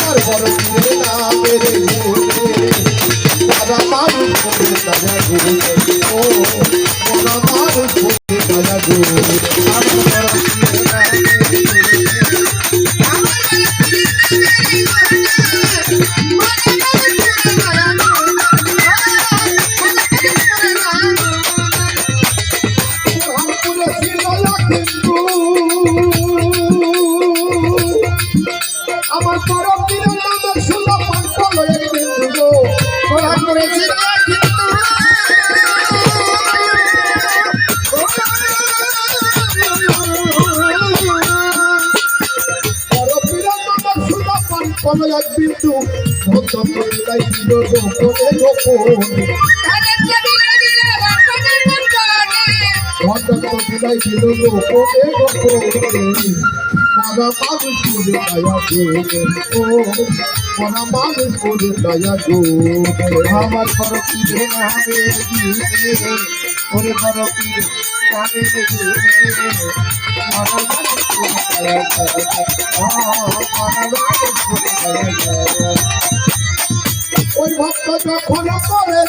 আমার বড় পীরের নামের গুণে সারা মানুষ বলে দয়া গুণে ও সারা মানুষ বলে দয়া গুণে আমার বড় পীরের আমার বড় পীরের নামের সুন্দর পাঠ লয়ে কিন্তু কোরআন করেছে বড় পীরের নামের সুন্দর পাঠ লয়ে কিন্তু ভক্ত বিলাই ছিল গোপনে গোপনে ভক্ত বিলাই ছিল গোপনে গোপনে মরা মানুষ করে দয়া করে ও মরা মানুষ করে দয়া করে আমার বড় পীরের নামে ওরে বড় পীরের নামে মরা মানুষ করে দয়া করে মরা মানুষ করে দয়া করে ওই ভক্ত যখন করে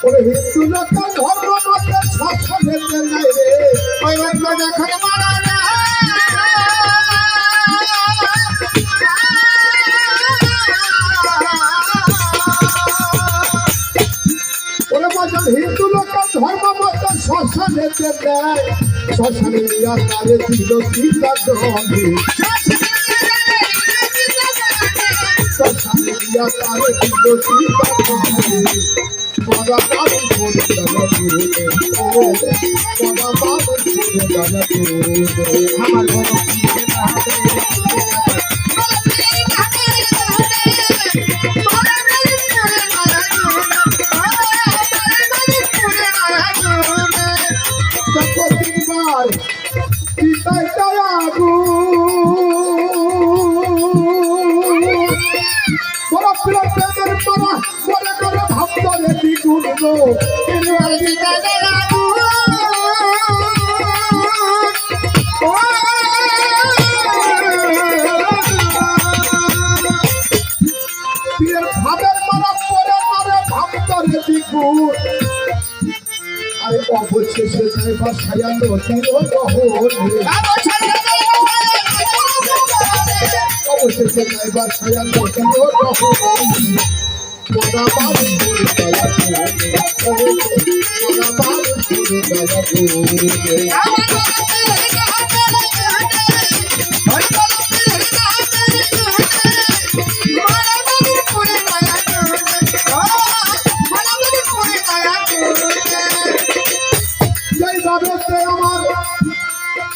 ওরে হিন্দু লোক ধর্ম মতে শাসনে নাই রে ওই ভক্ত যখন মারা যায় ওরে বজন হিন্দু লোক ধর্ম মতে শাসনে নাই শাসনে ইয়া তারে দিল চিন্তা দলে শাসনে ইয়া তারে দিল চিন্তা দলে মরা মানুষ করে দয়া করে ও মরা মানুষ করে দয়া করে আমার বড় পীরের নামে প্রতিবার পিতায় দয়াগু বড় পীরের প্রেমের পারা মনে করে ভাবতে দ্বিগুণ গো পিতায় দয়াগু পীরের ভাবের মারা পরে মারে ভাবতে দ্বিগুণ আরে অবশেষে যাইবার ছায়ালো তীর গহনে অবশেষে যাইবার ছায়ালো তীর গহনে মরা মানুষ করে দয়া করে মরা মানুষ করে দয়া করে আমার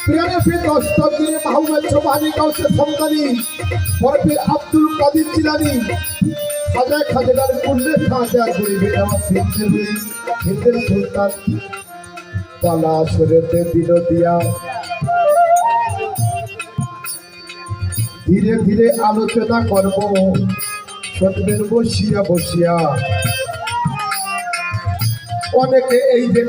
প্রিয় দস্তগির মাহমুদ সোবানি কাউসে সমকালী বরফির আব্দুল কাদির জিলানী হাজার খাজেদার কুল্লে খাজা গরিবে আমার হিন্দের সুলতান পালা সরেতে দিল দিয়া ধীরে ধীরে আলোচনা করব শুনবেন বসিয়া বসিয়া অনেকে এই যে